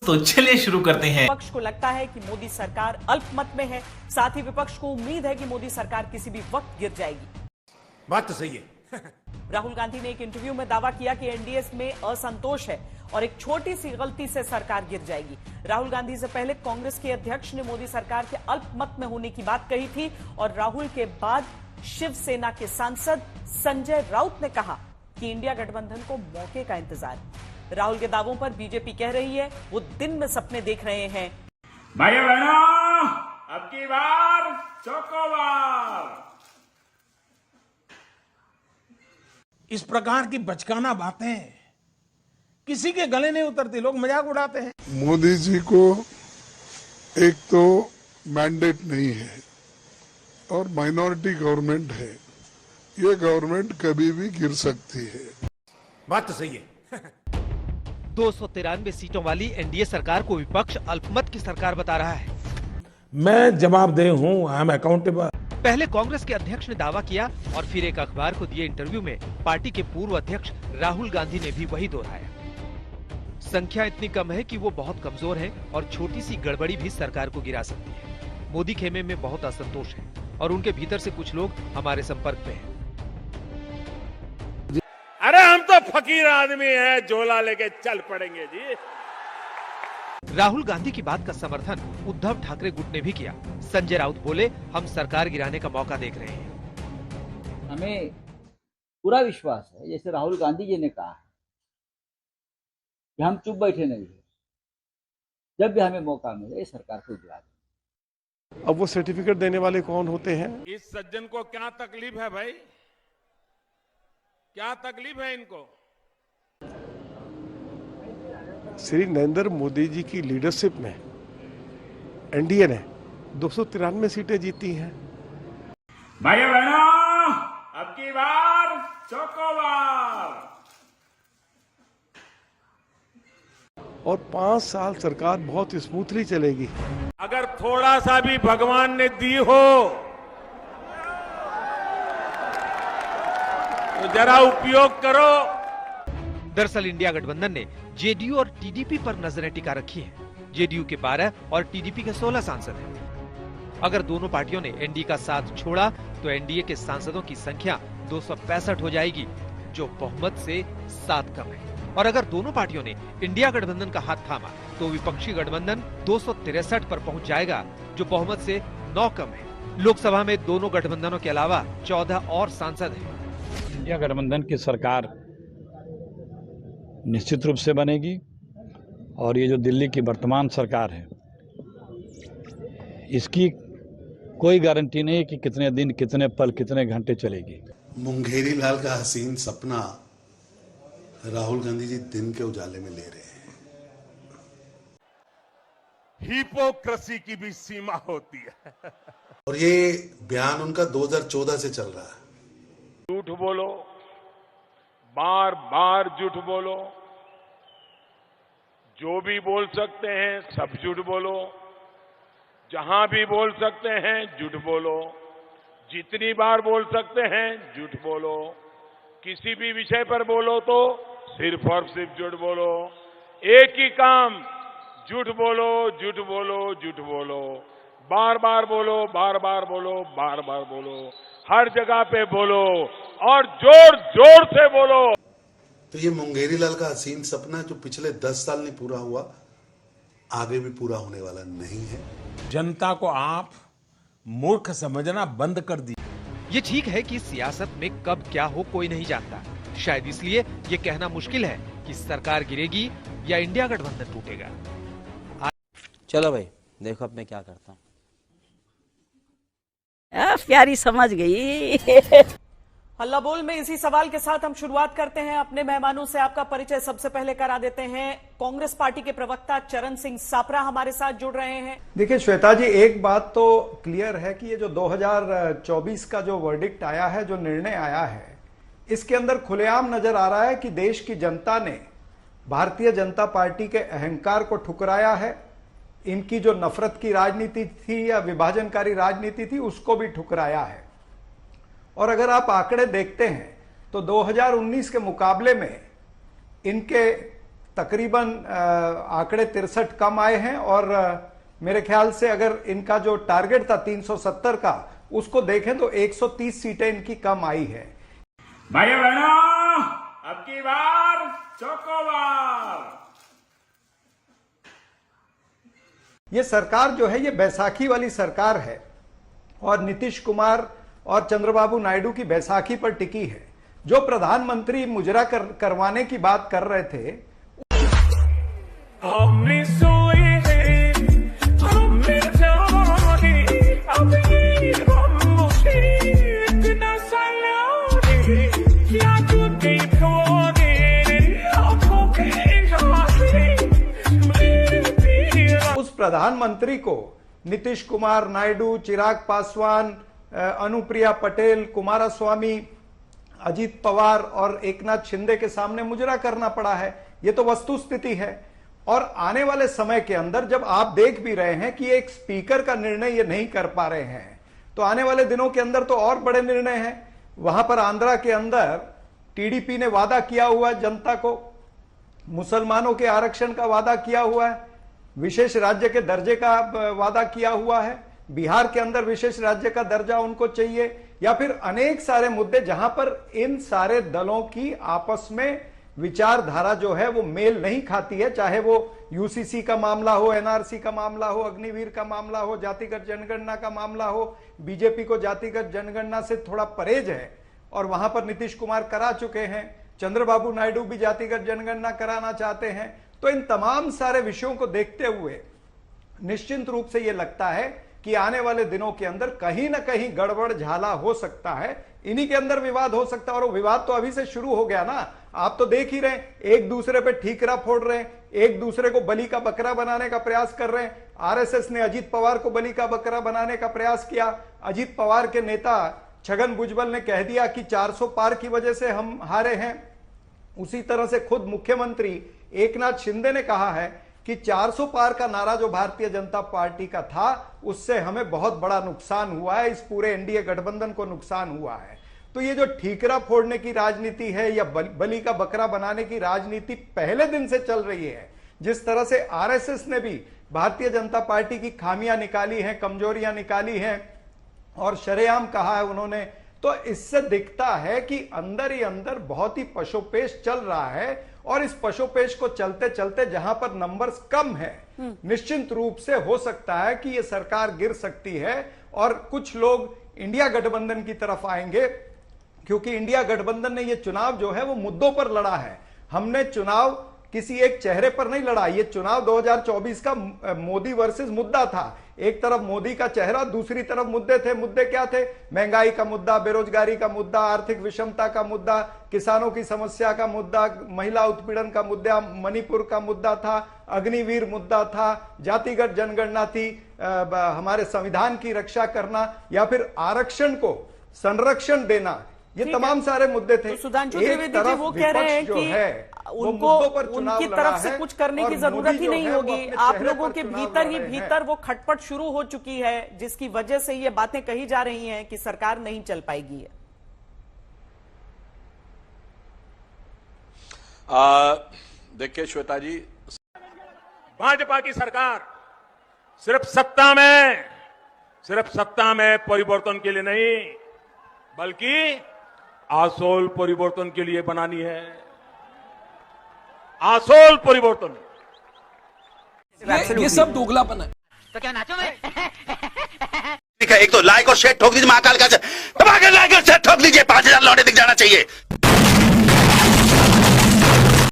तो चलिए शुरू करते हैं। विपक्ष को लगता है कि मोदी सरकार अल्पमत में है, साथ ही विपक्ष को उम्मीद है कि मोदी सरकार किसी भी वक्त गिर जाएगी। बात तो सही है। राहुल गांधी ने एक इंटरव्यू में दावा किया कि एनडीए में असंतोष है और एक छोटी सी गलती से सरकार गिर जाएगी। राहुल गांधी से पहले कांग्रेस के अध्यक्ष ने मोदी सरकार के अल्पमत में होने की बात कही थी और राहुल के बाद शिवसेना के सांसद संजय राउत ने कहा कि इंडिया गठबंधन को मौके का इंतजार है। राहुल के दावों पर बीजेपी कह रही है वो दिन में सपने देख रहे हैं। भाइयों बहनों, अब की बार चौकोबार। इस प्रकार की बचकाना बातें किसी के गले नहीं उतरती, लोग मजाक उड़ाते हैं। मोदी जी को एक तो मैंडेट नहीं है और माइनॉरिटी गवर्नमेंट है, ये गवर्नमेंट कभी भी गिर सकती है। बात तो सही है। 293 सीटों वाली एनडीए सरकार को विपक्ष अल्पमत की सरकार बता रहा है। मैं जवाबदेह हूं, आई एम अकाउंटेबल। पहले कांग्रेस के अध्यक्ष ने दावा किया और फिर एक अखबार को दिए इंटरव्यू में पार्टी के पूर्व अध्यक्ष राहुल गांधी ने भी वही दोहराया। संख्या इतनी कम है कि वो बहुत कमजोर है और छोटी सी गड़बड़ी भी सरकार को गिरा सकती है। मोदी खेमे में बहुत असंतोष है और उनके भीतर से कुछ लोग हमारे संपर्क में हैं। अरे हम तो फकीर आदमी हैं, झोला लेके चल पड़ेंगे जी। राहुल गांधी की बात का समर्थन उद्धव ठाकरे गुट ने भी किया। संजय राउत बोले, हम सरकार गिराने का मौका देख रहे हैं। हमें पूरा विश्वास है, जैसे राहुल गांधी जी ने कहा कि हम चुप बैठे नहीं है, जब भी हमें मौका मिले सरकार को गिरा दें। अब वो सर्टिफिकेट देने वाले कौन होते हैं? इस सज्जन को क्या तकलीफ है भाई? क्या तकलीफ है इनको? श्री नरेंद्र मोदी जी की लीडरशिप में एनडीए ने 293 सीटें जीती हैं। भाइयों बहनों, अब की बार चौकोबार। और 5 साल सरकार बहुत स्मूथली चलेगी। अगर थोड़ा सा भी भगवान ने दी हो तो जरा उपयोग करो। दरअसल इंडिया गठबंधन ने जेडीयू और टीडीपी पर नजरें टिका रखी हैं। जेडीयू के 12 और टीडीपी के 16 सांसद हैं। अगर दोनों पार्टियों ने एनडीए का साथ छोड़ा तो एनडीए के सांसदों की संख्या 265 हो जाएगी, जो बहुमत से 7 कम है। और अगर दोनों पार्टियों ने इंडिया गठबंधन का हाथ थामा तो विपक्षी गठबंधन 263 पर पहुंच जाएगा, जो बहुमत से 9 कम है। लोकसभा में दोनों गठबंधनों के अलावा 14 और सांसद हैं। इंडिया गठबंधन की सरकार निश्चित रूप से बनेगी और ये जो दिल्ली की वर्तमान सरकार है, इसकी कोई गारंटी नहीं कि कितने दिन, कितने पल, कितने घंटे चलेगी। मुंगेरी लाल का हसीन सपना राहुल गांधी जी दिन के उजाले में ले रहे हैं। हिपोक्रेसी की भी सीमा होती है। और ये बयान उनका 2014 से चल रहा है। झूठ बोलो, बार बार झूठ बोलो, जो भी बोल सकते हैं सब झूठ बोलो, जहां भी बोल सकते हैं झूठ बोलो, जितनी बार बोल सकते हैं झूठ बोलो, किसी भी विषय पर बोलो तो सिर्फ और सिर्फ झूठ बोलो। एक ही काम, झूठ बोलो, झूठ बोलो, झूठ बोलो, बार बार बोलो, बार बार बोलो, बार बार बोलो, हर जगह पे बोलो और जोर जोर से बोलो। तो ये मुंगेरी लाल का हसीन सपना जो पिछले 10 साल नहीं पूरा हुआ, आगे भी पूरा होने वाला नहीं है। जनता को आप मूर्ख समझना बंद कर दी। ये ठीक है कि सियासत में कब क्या हो कोई नहीं जानता। शायद इसलिए ये कहना मुश्किल है कि सरकार गिरेगी या इंडिया गठबंधन टूटेगा। चलो भाई, देखो अब मैं क्या करता हूँ। प्यारी समझ गई। हल्ला बोल में इसी सवाल के साथ हम शुरुआत करते हैं। अपने मेहमानों से आपका परिचय सबसे पहले करा देते हैं। कांग्रेस पार्टी के प्रवक्ता चरण सिंह सापरा हमारे साथ जुड़ रहे हैं। देखिए श्वेता जी, एक बात तो क्लियर है कि ये जो 2024 का जो वर्डिक्ट आया है, जो निर्णय आया है, इसके अंदर खुलेआम नजर आ रहा है कि देश की जनता ने भारतीय जनता पार्टी के अहंकार को ठुकराया है। इनकी जो नफरत की राजनीति थी या विभाजनकारी राजनीति थी, उसको भी ठुकराया है। और अगर आप आंकड़े देखते हैं तो 2019 के मुकाबले में इनके तकरीबन आंकड़े 63 कम आए हैं और मेरे ख्याल से अगर इनका जो टारगेट था 370 का उसको देखें तो 130 सीटें इनकी कम आई है। भाइयों बहनों, अब की बार चौकोबार। ये सरकार जो है ये बैसाखी वाली सरकार है और नीतीश कुमार और चंद्रबाबू नायडू की बैसाखी पर टिकी है। जो प्रधानमंत्री मुजरा करवाने की बात कर रहे थे, उस प्रधानमंत्री को नीतीश कुमार, नायडू, चिराग पासवान, अनुप्रिया पटेल, कुमारस्वामी, अजीत पवार और एकनाथ शिंदे के सामने मुजरा करना पड़ा है। ये तो वस्तु स्थिति है। और आने वाले समय के अंदर जब आप देख भी रहे हैं कि एक स्पीकर का निर्णय ये नहीं कर पा रहे हैं, तो आने वाले दिनों के अंदर तो और बड़े निर्णय हैं। वहां पर आंध्रा के अंदर टीडीपी ने वादा किया हुआ है जनता को, मुसलमानों के आरक्षण का वादा किया हुआ है, विशेष राज्य के दर्जे का वादा किया हुआ है, बिहार के अंदर विशेष राज्य का दर्जा उनको चाहिए, या फिर अनेक सारे मुद्दे जहां पर इन सारे दलों की आपस में विचारधारा जो है वो मेल नहीं खाती है। चाहे वो यूसीसी का मामला हो, एनआरसी का मामला हो, अग्निवीर का मामला हो, जातिगत जनगणना का मामला हो। बीजेपी को जातिगत जनगणना से थोड़ा परहेज है और वहां पर नीतीश कुमार करा चुके हैं, चंद्रबाबू नायडू भी जातिगत जनगणना कराना चाहते हैं। तो इन तमाम सारे विषयों को देखते हुए निश्चित रूप से यह लगता है कि आने वाले दिनों के अंदर कहीं ना कहीं गड़बड़ झाला हो सकता है, इन्हीं के अंदर विवाद हो सकता है। और विवाद तो अभी से शुरू हो गया ना, आप तो देख ही रहे हैं, एक दूसरे पे ठीकरा फोड़ रहे हैं, एक दूसरे को बलि का बकरा बनाने का प्रयास कर रहे हैं। आरएसएस ने अजीत पवार को बलि का बकरा बनाने का प्रयास किया। अजीत पवार के नेता छगन भुजबल ने कह दिया कि 400 पार की वजह से हम हारे हैं। उसी तरह से खुद मुख्यमंत्री एकनाथ शिंदे ने कहा है कि 400 पार का नारा जो भारतीय जनता पार्टी का था उससे हमें बहुत बड़ा नुकसान हुआ है, इस पूरे एनडीए गठबंधन को नुकसान हुआ है। तो ये जो ठीकरा फोड़ने की राजनीति है या बलि का बकरा बनाने की राजनीति पहले दिन से चल रही है। जिस तरह से आरएसएस ने भी भारतीय जनता पार्टी की खामियां निकाली हैं, कमजोरियां निकाली हैं और शरेआम कहा है उन्होंने, तो इससे दिखता है कि अंदर ही अंदर बहुत ही पशोपेश चल रहा है। और इस पशोपेश को चलते चलते जहां पर नंबर्स कम है, निश्चित रूप से हो सकता है कि यह सरकार गिर सकती है और कुछ लोग इंडिया गठबंधन की तरफ आएंगे, क्योंकि इंडिया गठबंधन ने यह चुनाव जो है वो मुद्दों पर लड़ा है। हमने चुनाव किसी एक चेहरे पर नहीं लड़ा। यह चुनाव 2024 का मोदी वर्सेस मुद्दा था। एक तरफ मोदी का चेहरा, दूसरी तरफ मुद्दे थे। मुद्दे क्या थे? महंगाई का मुद्दा, बेरोजगारी का मुद्दा, आर्थिक विषमता का मुद्दा, किसानों की समस्या का मुद्दा, महिला उत्पीड़न का मुद्दा, मणिपुर का मुद्दा था, अग्निवीर मुद्दा था, जातिगत जनगणना थी, हमारे संविधान की रक्षा करना, या फिर आरक्षण को संरक्षण देना। ये तमाम सारे मुद्दे थे। तो सुधांशु त्रिवेदी जी वो कह रहे हैं कि उनको उनकी तरफ से कुछ करने की जरूरत ही नहीं होगी। आप लोगों के भीतर ही भीतर वो खटपट शुरू हो चुकी है, जिसकी वजह से ये बातें कही जा रही हैं कि सरकार नहीं चल पाएगी। देखिए श्वेता जी, भाजपा की सरकार सिर्फ सत्ता में परिवर्तन के लिए नहीं, बल्कि आसोल परिवर्तन के लिए बनानी है। आसोल परिवर्तन। ये सब दोगलापन है। तो क्या नाचो मैं? ठीक है, एक तो लाइक और शेयर ठोक दीजिए, महाकाल का दबा के लाइक और शेयर ठोक दीजिए, 5000 लौटे दिख जाना चाहिए।